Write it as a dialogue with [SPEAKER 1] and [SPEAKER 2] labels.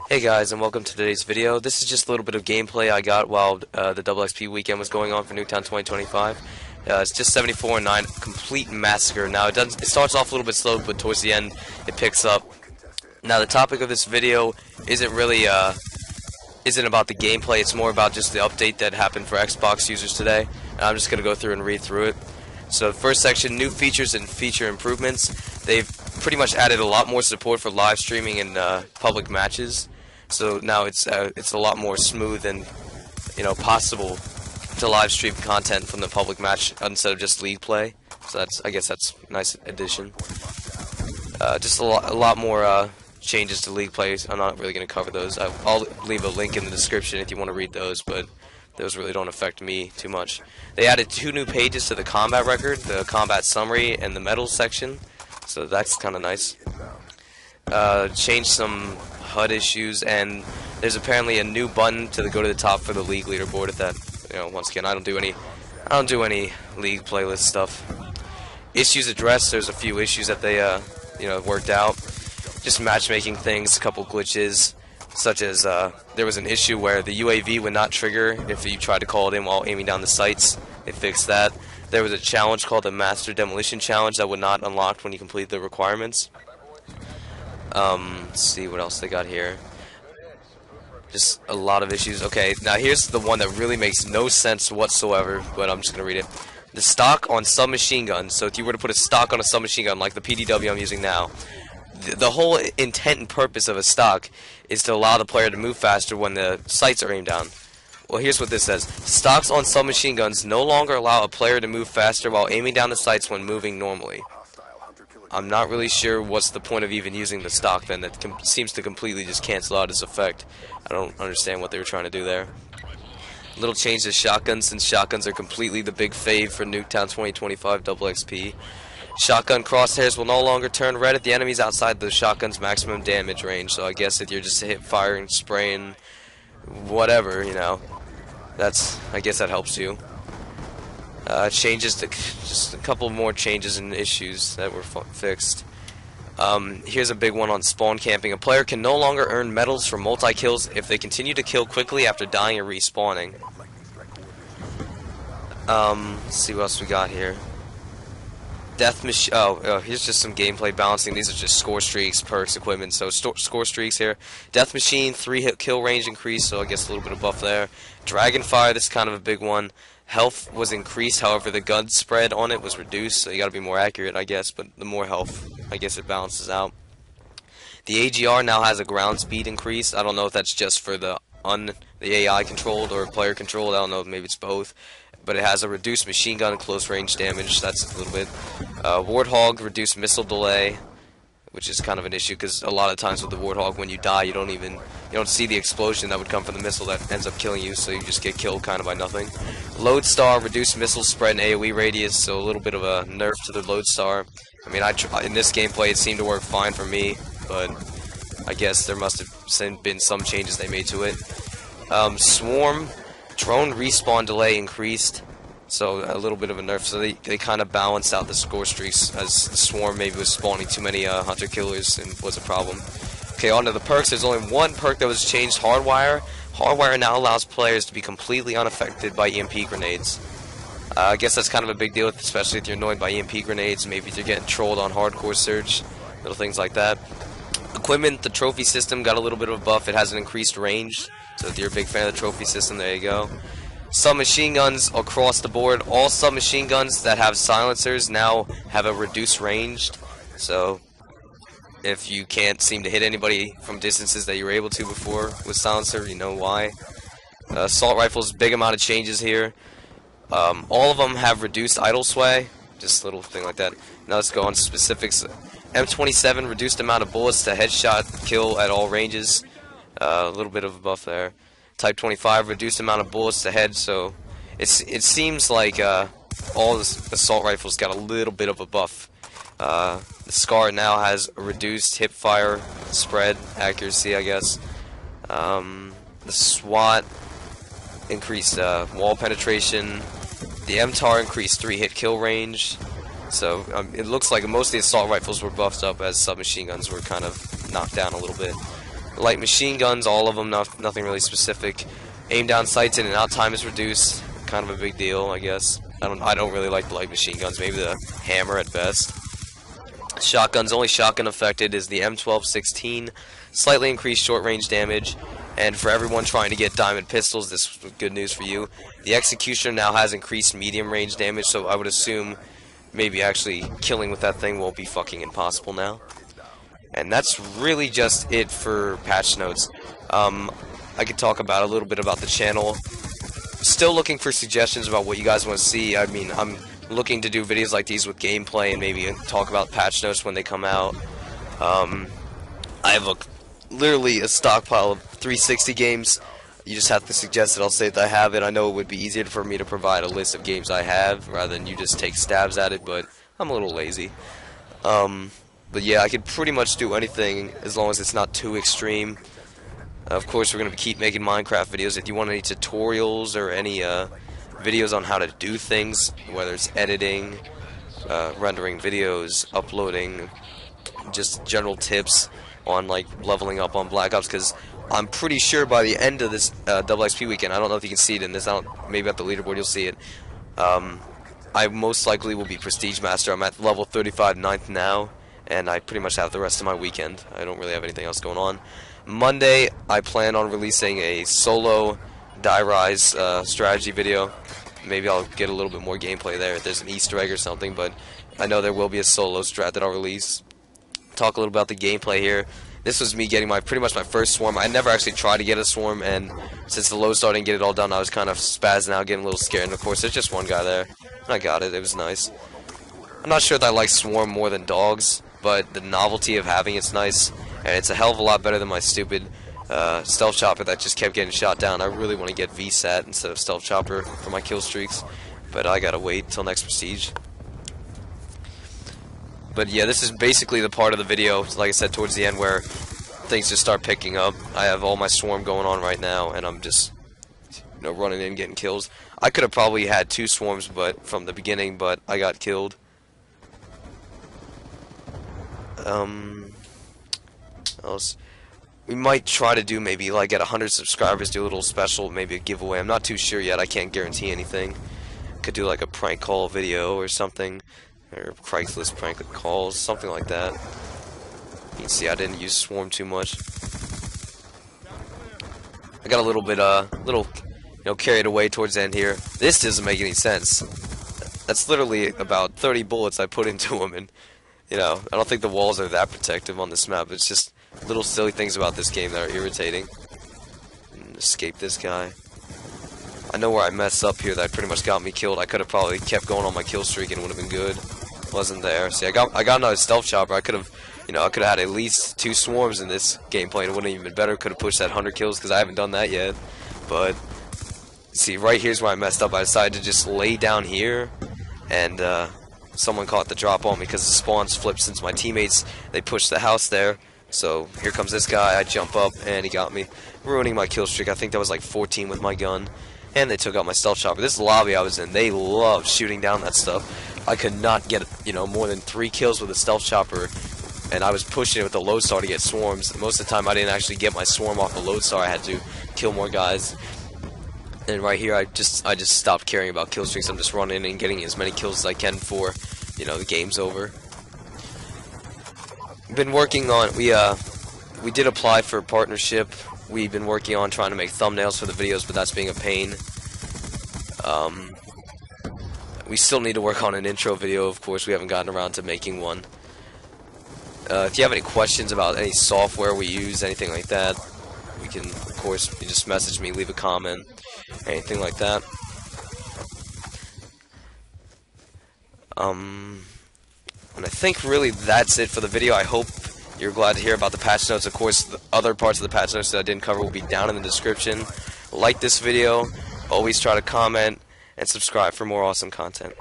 [SPEAKER 1] Hey guys, and welcome to today's video. This is just a little bit of gameplay I got while the Double XP weekend was going on for Nuketown 2025. It's just 74-9, complete massacre. Now it starts off a little bit slow, but towards the end it picks up. Now the topic of this video isn't really isn't about the gameplay. It's more about just the update that happened for Xbox users today. And I'm just gonna go through and read through it. So first section, new features and feature improvements. They've pretty much added a lot more support for live streaming and public matches. So now it's a lot more smooth and possible to live stream content from the public match instead of just league play. So I guess that's a nice addition. Just a lot more changes to league play. I'm not really going to cover those. I'll leave a link in the description if you want to read those, but those really don't affect me too much. They added 2 new pages to the combat record, the combat summary and the medals section. So that's kind of nice. Changed some HUD issues, and there's apparently a new button to go to the top for the league leaderboard. At that, once again, I don't do any league playlist stuff. Issues addressed. There's a few issues that they worked out. Just matchmaking things, a couple glitches, such as there was an issue where the UAV would not trigger if you tried to call it in while aiming down the sights. They fixed that. There was a challenge called the Master Demolition Challenge that would not unlock when you complete the requirements. Let's see what else they got here. Just a lot of issues. Okay, now here's the one that really makes no sense whatsoever, but I'm just gonna read it. The stock on submachine guns. So if you were to put a stock on a submachine gun like the PDW I'm using now, the whole intent and purpose of a stock is to allow the player to move faster when the sights are aimed down. Well, here's what this says. Stocks on submachine guns no longer allow a player to move faster while aiming down the sights when moving normally. I'm not really sure what's the point of even using the stock then. That seems to completely just cancel out its effect. I don't understand what they were trying to do there. Little change to shotguns, since shotguns are completely the big fave for Nuketown 2025 Double XP. Shotgun crosshairs will no longer turn red at the enemies outside the shotgun's maximum damage range. So I guess if you're just hip firing, spraying, whatever, I guess that helps you. Changes to just a couple more changes and issues that were fixed. Here's a big one on spawn camping. A player can no longer earn medals for multi-kills if they continue to kill quickly after dying or respawning. Let's see what else we got here. Death machine. Here's just some gameplay balancing. These are just score streaks, perks, equipment. So score streaks here. Death machine, 3-hit kill range increase, so I guess a little bit of buff there. Dragonfire, this is kind of a big one. Health was increased, however the gun spread on it was reduced, so you gotta be more accurate, I guess, but the more health, I guess it balances out. The AGR now has a ground speed increase. I don't know if that's just for the AI controlled or player controlled. I don't know, maybe it's both. But it has a reduced machine gun and close range damage. That's a little bit. Warthog, reduced missile delay, which is kind of an issue because a lot of times with the Warthog, when you die, you don't see the explosion that would come from the missile that ends up killing you, so you just get killed kind of by nothing. Lodestar, reduced missile spread and AoE radius, so a little bit of a nerf to the Lodestar. I mean, in this gameplay, it seemed to work fine for me, but I guess there must have been some changes they made to it. Swarm, drone respawn delay increased, so a little bit of a nerf. So they kind of balanced out the score streaks, as the Swarm maybe was spawning too many hunter killers and was a problem. Okay, on to the perks. There's only one perk that was changed, Hardwire. Hardwire now allows players to be completely unaffected by EMP grenades. I guess that's kind of a big deal, especially if you're annoyed by EMP grenades, maybe if you're getting trolled on hardcore search, little things like that. Equipment, the trophy system got a little bit of a buff. It has an increased range, so if you're a big fan of the trophy system, there you go. Submachine guns across the board. All submachine guns that have silencers now have a reduced range, so if you can't seem to hit anybody from distances that you were able to before with silencer, you know why. Assault rifles, big amount of changes here. All of them have reduced idle sway, just a little thing like that. Now let's go on to specifics. M27, reduced amount of bullets to headshot kill at all ranges. A little bit of a buff there. Type 25, reduced amount of bullets to head, so it seems like all the assault rifles got a little bit of a buff. The SCAR now has a reduced hip fire spread accuracy, I guess. The SWAT increased wall penetration. The MTAR increased 3-hit kill range. So it looks like most of the assault rifles were buffed up as submachine guns were kind of knocked down a little bit. Light machine guns, all of them, nothing really specific. Aim down sights, in and out time is reduced. Kind of a big deal, I guess. I don't really like the light machine guns. Maybe the hammer at best. Shotguns, only shotgun affected is the M1216. Slightly increased short range damage. And for everyone trying to get diamond pistols, this is good news for you. The Executioner now has increased medium range damage, so I would assume maybe actually killing with that thing won't be fucking impossible now. And that's really just it for patch notes. I could talk about a little bit about the channel. Still looking for suggestions about what you guys want to see. I mean, I'm looking to do videos like these with gameplay and maybe talk about patch notes when they come out. I have literally a stockpile of 360 games. You just have to suggest it. I'll say that I have it. I know it would be easier for me to provide a list of games I have rather than you just take stabs at it, but I'm a little lazy. But yeah, I could pretty much do anything as long as it's not too extreme. Of course, we're going to keep making Minecraft videos. If you want any tutorials or any videos on how to do things, whether it's editing, rendering videos, uploading, just general tips on like leveling up on Black Ops, because I'm pretty sure by the end of this double XP weekend, I don't know if you can see it in this, maybe at the leaderboard you'll see it, I most likely will be Prestige Master. I'm at level 35 9th now, and I pretty much have the rest of my weekend. I don't really have anything else going on. Monday, I plan on releasing a solo Die Rise strategy video. Maybe I'll get a little bit more gameplay there if there's an Easter egg or something, but I know there will be a solo strat that I'll release. Talk a little about the gameplay here. This was me getting pretty much my first swarm. I never actually tried to get a swarm, and since the load star didn't get it all done, I was kind of spazzing out, getting a little scared. And of course, there's just one guy there, and I got it. It was nice. I'm not sure that I like swarm more than dogs, but the novelty of having it's nice, and it's a hell of a lot better than my stupid stealth chopper that just kept getting shot down. I really want to get VSAT instead of stealth chopper for my kill streaks, but I gotta wait till next Prestige. But yeah, this is basically the part of the video, like I said, towards the end where things just start picking up. I have all my swarm going on right now, and I'm just, you know, running in, getting kills. I could have probably had 2 swarms, but from the beginning, but I got killed. Else? We might try to do maybe like at 100 subscribers, do a little special, maybe a giveaway. I'm not too sure yet. I can't guarantee anything. Could do like a prank call video or something. Or Craigslist prank calls, something like that. You can see I didn't use swarm too much. I got a little bit, carried away towards the end here. This doesn't make any sense. That's literally about 30 bullets I put into him, and you know, I don't think the walls are that protective on this map. It's just little silly things about this game that are irritating. Escape this guy. I know where I messed up here that pretty much got me killed. I could have probably kept going on my kill streak and it would have been good. Wasn't there. See, I got another stealth chopper. I could have, I could have had at least 2 swarms in this gameplay and it wouldn't have even been better. Could have pushed that 100 kills because I haven't done that yet. But see, right here's where I messed up. I decided to just lay down here, and someone caught the drop on me because the spawns flipped since my teammates, they pushed the house there. So here comes this guy. I jump up and he got me, ruining my kill streak. I think that was like 14 with my gun. And they took out my stealth chopper. This lobby I was in, they loved shooting down that stuff. I could not get, more than 3 kills with a stealth chopper, and I was pushing it with the load star to get swarms. Most of the time I didn't actually get my swarm off the load star. I had to kill more guys. And right here I just stopped caring about kill streaks. I'm just running and getting as many kills as I can before, the game's over. Been working on, we did apply for a partnership. We've been working on trying to make thumbnails for the videos, but that's being a pain. We still need to work on an intro video, of course. We haven't gotten around to making one. If you have any questions about any software we use, anything like that, we can, of course, you just message me, leave a comment, anything like that. And I think really that's it for the video. I hope you're glad to hear about the patch notes. Of course, the other parts of the patch notes that I didn't cover will be down in the description. Like this video, always try to comment, and subscribe for more awesome content.